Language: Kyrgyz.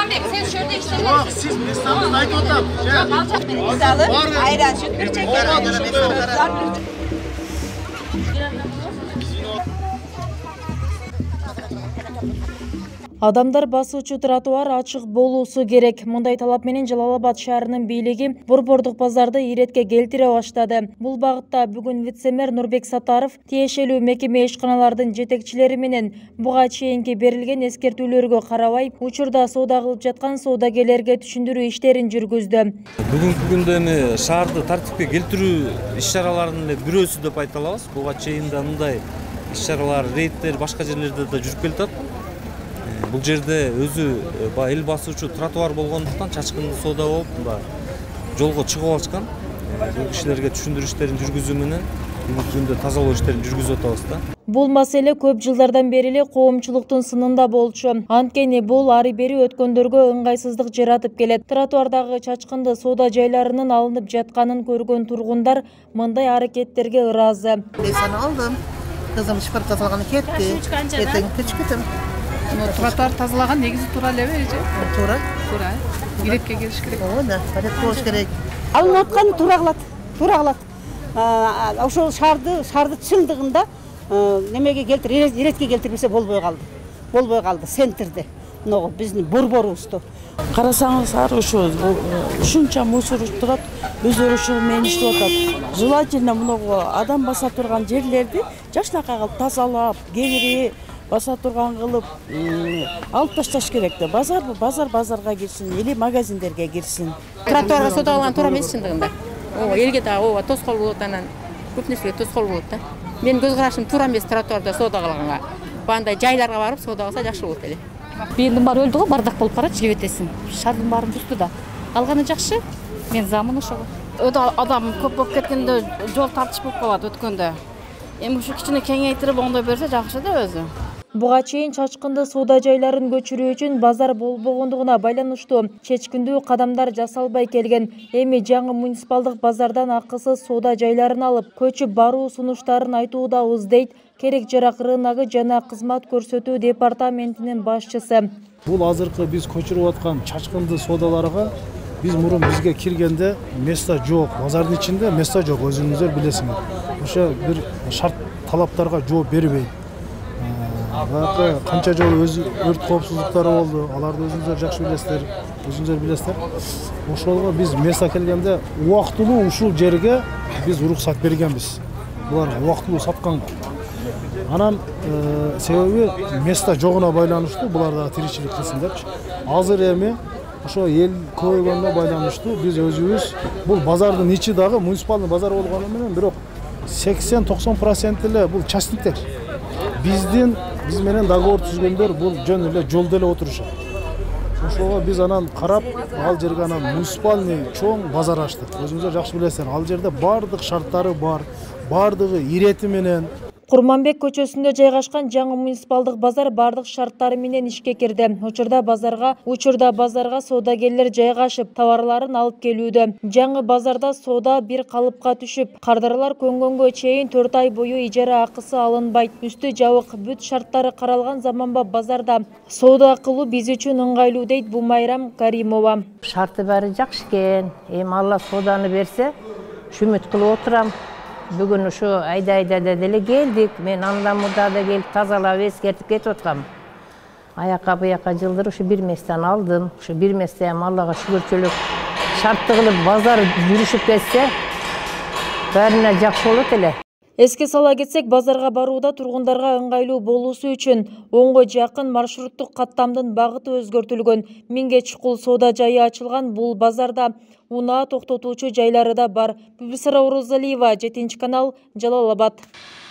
Kurmanbek, sen şurada işlemedin. Yok, siz mesleğinizi ayıp otam. Alçak beni bize alın. Ayran, şükür çeker. Адамдар басуучу тротуар ачык болуусу керек. Мындай талап менен Жалал Абад шаарынын бийлиги борбордук базарды иретке келтире баштады. Бул багытта бүгүн вице-мэр Нурбек Сатаров тиешелүү мекеме ишканалардын жетекчилери менен буга чейинки берилген эскертүүлөргө карабай, учурда соода кылып жаткан соодагерлерге түшүндүрүү иштерин жүргүздү. Бүгүнкү күндө эми шаарды тартипке келтирүү иш-чараларынын бирөөсү деп айта алабыз. Буга чейин да мындай иш-чаралар, рейдтер башка жерлерде да жүрүп келатат. Бул жерде өзү эл басуучу тротуар болгондуктан чачкынды соода болуп жолго чыгып алышкан. Бул кишилерге түшүндүрүү иштерин жүргүзүү менен бүгүнкү күндө тазалоо иштерин жүргүзүп атабыз да. Бул маселе көп жылдардан бери эле коомчулуктун сынында болчу. Анткени бул ары бери өткөндөргө ыңгайсыздык жаратып келет. Тротуардагы чачкынды соода жайларынын алынып жатканын көргөн тургундар мындай аракеттерге ыраазы. Мен алдым. Кызым шпорт тазалаганы кетти. Эртең кечкитим. Тротуар тазалаган негизи туура элеби эже? Туура. Туура. Иретке келиш керек. Ооба, арет болуш керек. Алынып аткан туура кылат. Ошол шаарды чындыгында немеге иретке келтирбесе болбой калды центрде. Мына биздин борборубузду. Карасаңыз ар ушунча мусор турат, өздөрү ушул менен иштеп атат. Желательно мына адам баса турган жерлерди жакшынакай кылып тазалап, кегири баса турган кылып алып ташташ керек да. Базарга кирсин, или магазиндерге кирсин. Тротуарга соода алган туура эмес чындыгында. Элге да тоскоол болот, анан көп нерсеге тоскоол болот да. Менин көз карашым туура эмес тротуарда соода кылганга. Бандай жайларга барып соода кылса жакшы болот эле. Бийлдин баары өлдү го, бардак болуп барат жебетесин. Шаардын баарын бузду да. Алганы жакшы. Мен замын ошого. Адам көп болуп кеткенде жол тартыш болуп калат өткөндө. Эми ушу кичине кеңейтирип оңдой берсе жакшы да өзү. Буга чейин чачкынды соода жайларын көчүрүү үчүн базар болбогондугуна байланыштуу чечкиндүү кадамдар жасалбай келген. Эми жаңы муниципалдык базардан акысыз соода жайларын алып, көчүп баруу сунуштарын айтуудабыз дейт керек жарак рыногу жана кызмат көрсөтүү департаментинин башчысы. Бул азыркы биз көчүрүп аткан чачкынды соодаларга биз мурун бизге киргенде место жок, базардын ичинде место жок, өзүңүздөр билесиңер. Ошо бир шарт талаптарга жооп бербейт. Канча жолу өрт коопсуздуктары болду, аларды өзүңүздөр жакшы билесиздер. Ошолго биз место келгенде убактылуу ушул жерге биз уруксат бергенбиз. Булар убактылуу сатканга. Анан себеби место жогуна байланыштуу, булар да тиричилик кылсын депчи. Азыр эми ошо эл көбөйгөнүнө байланыштуу биз өзүбүз бул базардын ичи дагы муниципалдык базар болгону менен бирок 80-90% эле бул частниктер. Биз менен договор түзгөндөр бул жөн эле жолдо эле отурушат. Ошого биз анан карап, ал жерге анан муниципальный чоң базар ачтык. Өзүңүздөр жакшы билесиздер, ал жерде бардык шарттары бар, бардыгы ирети менен. Курманбек көчөсүндө жайгашкан жаңы муниципалдык базар бардык шарттары менен ишке кирди. Учурда базарга соодагерлер жайгашып, товарларын алып келүүдө. Жаңы базарда соода бир калыпка түшүп, кардарлар көнгөнгө чейин 4 ай бою ижара акысы алынбайт. Үстү жабык, бүт шарттары каралган заманбап базарда соода кылуу биз үчүн ыңгайлуу дейт Бумайрам Каримова. Шарты баары жакшы экен. Эми Алла сооданы берсе, үмүт кылып отурам. Бүгүн ушу айда деле келдик. Мен андан мурда да келип тазалап эскертип кетип аткам. Аяка буяка жылдыр ушу бир местен алдым. Ушу бир месте Аллага шүгүрчүлүк шартты кылып базар жүрүшүп кетсе, баарына жакшы болот эле. Эске сала кетсек, базарга барууда тургундарга ыңгайлуу болуусу үчүн оңго жакын маршруттук каттамдын багыты өзгөртүлгөн. 1000ге чукул соода жайы ачылган. Бул базарда унаа токтотуучу жайлары да бар. Бүбүсара Орозалиева, 7 канал, Жалал Абад.